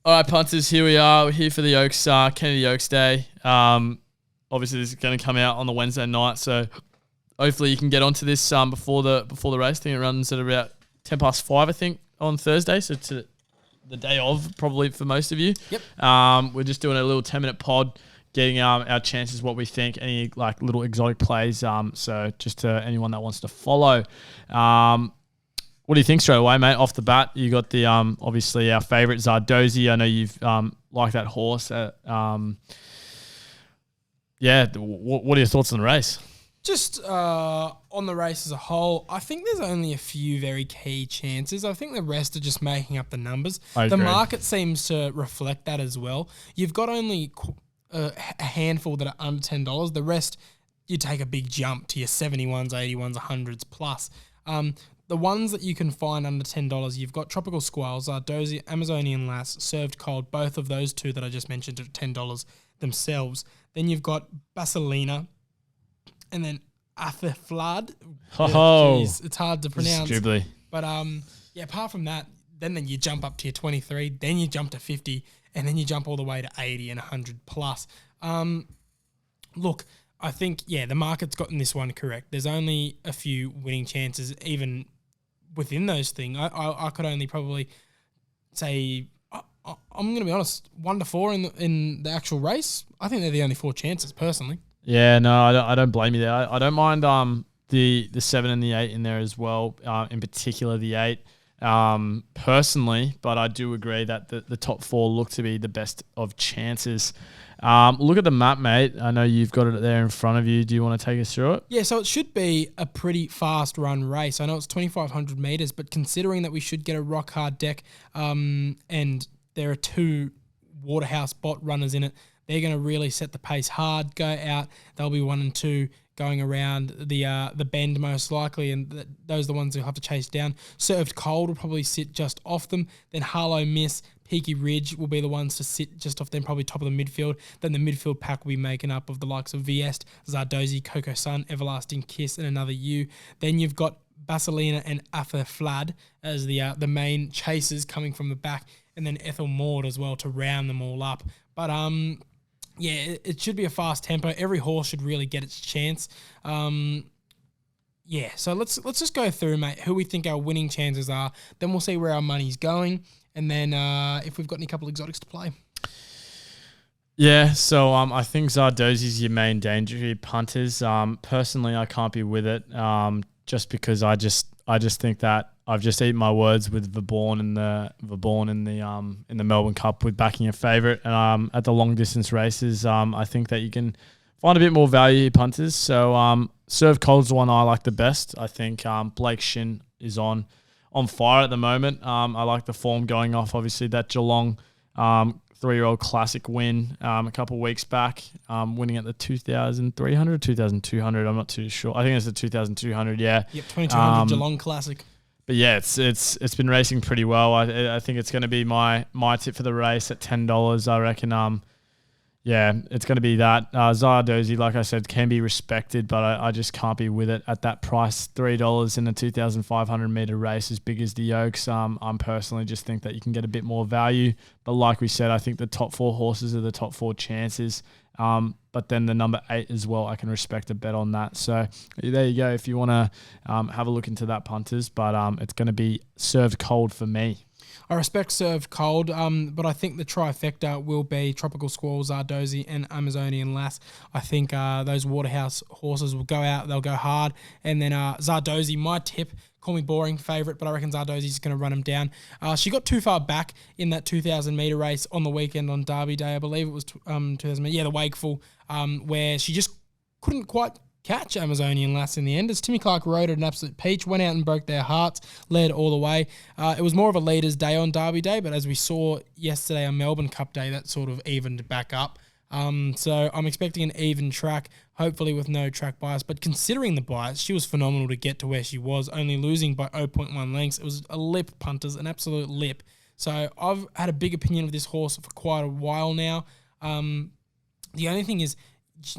All right, punters, here we are. We're here for the Oaks, Kennedy Oaks Day. Obviously, this is going to come out on the Wednesday night, so hopefully you can get onto this before the race. I think it runs at about 5:10, I think, on Thursday, so it's the day of, probably for most of you. Yep. We're just doing a little 10-minute pod, getting our chances, what we think, any like little exotic plays. So just to anyone that wants to follow. What do you think straight away, mate? Off the bat, you got the obviously our favourite Zardozi. I know you've liked that horse. What are your thoughts on the race? Just on the race as a whole, I think there's only a few very key chances. I think the rest are just making up the numbers. The market seems to reflect that as well. You've got only a handful that are under $10. The rest, you take a big jump to your 71s, 81s, 100s plus. The ones that you can find under $10, you've got Tropical Squall, Zardozi, Amazonian Lass, Served Cold, both of those two that I just mentioned are $10 themselves. Then you've got Basilina, and then Atheflad. Oh, jeez, it's hard to pronounce. Stridyl. But apart from that, then you jump up to your 23, then you jump to 50, and then you jump all the way to 80 and 100 plus. Look, I think, the market's gotten this one correct. There's only a few winning chances, even within those things. I could only probably say, I'm going to be honest, 1 to 4 in the actual race. I think they're the only 4 chances, personally. Yeah, no, I don't blame you there. I don't mind the 7 and the 8 in there as well. In particular, the 8. Personally, but I do agree that the top 4 look to be the best of chances. Look at the map, mate. I know you've got it there in front of you. Do you want to take us through it? Yeah, so it should be a pretty fast run race. I know it's 2,500 metres, but considering that we should get a rock hard deck and there are 2 Waterhouse bot runners in it, they're going to really set the pace hard, go out. They'll be 1 and 2 going around the bend most likely, and those are the ones who'll have to chase down. Served Cold will probably sit just off them. Then Harlow Miss, Peaky Ridge will be the ones to sit just off them, probably top of the midfield. Then the midfield pack will be making up of the likes of Viest, Zardozi, Coco Sun, Everlasting Kiss, and Another You. Then you've got Basilina and Atheflad as the main chasers coming from the back, and then Ethel Maud as well to round them all up. But it should be a fast tempo. Every horse should really get its chance. So let's just go through, mate, who we think our winning chances are. Then we'll see where our money's going, and then if we've got any couple exotics to play. Yeah, so I think Zardozi's your main danger here, punters. Personally, I can't be with it, just because I just think that I've just eaten my words with Vaughan in the Melbourne Cup with backing a favourite. At the long distance races, I think that you can find a bit more value here, punters. So Serve Cold's the one I like the best. I think Blake Shin is on fire at the moment. I like the form going off. Obviously, that Geelong 3-year-old classic win a couple of weeks back, winning at the 2,300, 2,200. I'm not too sure. I think it's the 2,200. Yeah. Yep, 2,200 Geelong classic. But yeah, it's been racing pretty well. I think it's going to be my tip for the race at $10. I reckon. It's going to be that. Zardozi, like I said, can be respected, but I just can't be with it at that price. $3 in a 2,500 meter race as big as the Oaks. I'm personally just think that you can get a bit more value. But like we said, I think the top 4 horses are the top 4 chances. But then the number 8 as well, I can respect a bet on that. So there you go if you want to have a look into that, punters. But it's going to be Served Cold for me. I respect Served Cold, but I think the trifecta will be Tropical Squall, Zardozi, and Amazonian Lass. I think those Waterhouse horses will go out, they'll go hard. And then Zardozi, my tip, call me boring, favourite, but I reckon Zardozi's going to run him down. She got too far back in that 2,000 metre race on the weekend on Derby Day. I believe it was 2,000 metre. Yeah, the Wakeful, where she just couldn't quite catch Amazonian Lass in the end, as Timmy Clark rode at an absolute peach, went out and broke their hearts, led all the way. It was more of a leader's day on Derby Day, but as we saw yesterday on Melbourne Cup Day, that sort of evened back up. So I'm expecting an even track, hopefully with no track bias. But considering the bias, she was phenomenal to get to where she was, only losing by 0.1 lengths. It was a lip, punters, an absolute lip. So I've had a big opinion of this horse for quite a while now. The only thing is,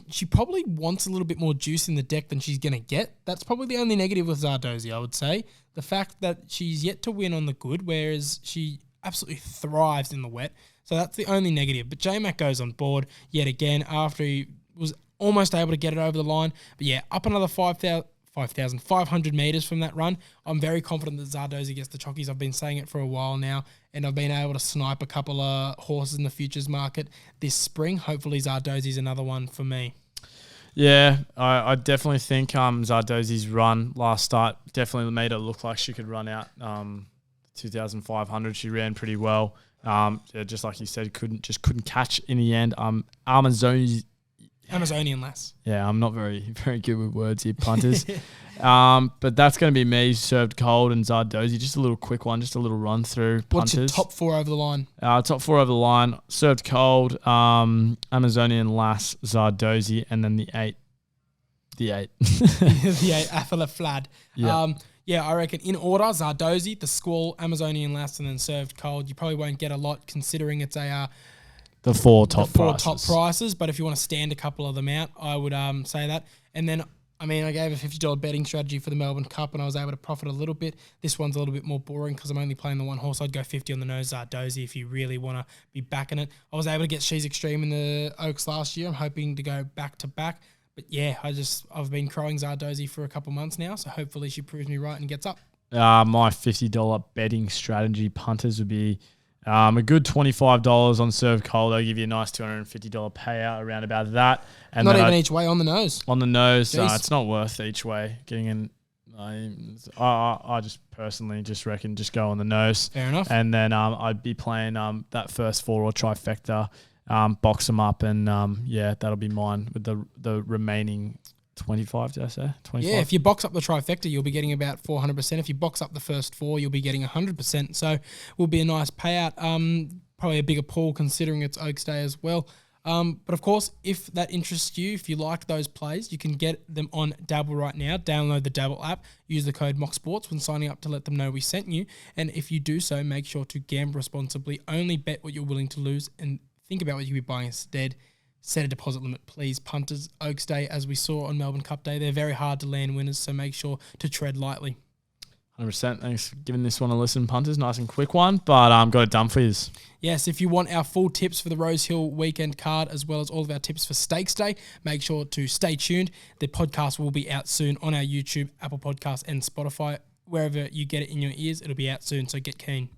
she probably wants a little bit more juice in the deck than she's going to get. That's probably the only negative with Zardozi, I would say. The fact that she's yet to win on the good, whereas she absolutely thrives in the wet. So that's the only negative. But J-Mac goes on board yet again after he was almost able to get it over the line. But yeah, up another 5,500 metres from that run. I'm very confident that Zardozi gets the chockies. I've been saying it for a while now, and I've been able to snipe a couple of horses in the futures market this spring. Hopefully Zardozi's another one for me. Yeah, I definitely think Zardozi's run last start definitely made it look like she could run out 2,500. She ran pretty well. Yeah, just like you said, couldn't catch in the end. Amazonian lass. Yeah, I'm not very good with words here, punters. But that's going to be me, served cold, and Zardozi. Just a little quick one, just a little run through. What's your top 4 over the line? Top 4 over the line, served cold, Amazonian lass, Zardozi, and then the 8. The 8. The 8, Athala Flad. Yeah. Yeah, I reckon in order, Zardozi, the Squall, Amazonian lass, and then served cold. You probably won't get a lot considering it's the four top prices. But if you want to stand a couple of them out, I would say that. And then, I gave a $50 betting strategy for the Melbourne Cup, and I was able to profit a little bit. This one's a little bit more boring because I'm only playing the one horse. I'd go 50 on the nose, Zardozi, if you really want to be backing it. I was able to get She's Extreme in the Oaks last year. I'm hoping to go back to back. But yeah, I've been crowing Zardozi for a couple months now, so hopefully she proves me right and gets up. My $50 betting strategy punters would be a good $25 on serve cold. They'll give you a nice $250 payout around about that. And not even each way, on the nose. On the nose, it's not worth each way. Getting in, I just personally just reckon just go on the nose. Fair enough. And then I'd be playing that first 4 or trifecta. Box them up, and that'll be mine with the remaining 25. Did I say 25? Yeah, if you box up the trifecta, you'll be getting about 400%. If you box up the first 4, you'll be getting 100%. So will be a nice payout. Probably a bigger pool considering it's Oaks Day as well. But of course, if that interests you, if you like those plays, you can get them on Dabble right now. Download the Dabble app. Use the code MOCSports when signing up to let them know we sent you. And if you do so, make sure to gamble responsibly. Only bet what you're willing to lose, and think about what you could be buying instead. Set a deposit limit, please. Punters, Oaks Day, as we saw on Melbourne Cup Day, they're very hard to land winners, so make sure to tread lightly. 100%. Thanks for giving this one a listen, punters. Nice and quick one, but got it done for you. Yes, if you want our full tips for the Rosehill weekend card, as well as all of our tips for Stakes Day, make sure to stay tuned. The podcast will be out soon on our YouTube, Apple Podcasts, and Spotify. Wherever you get it in your ears, it'll be out soon, so get keen.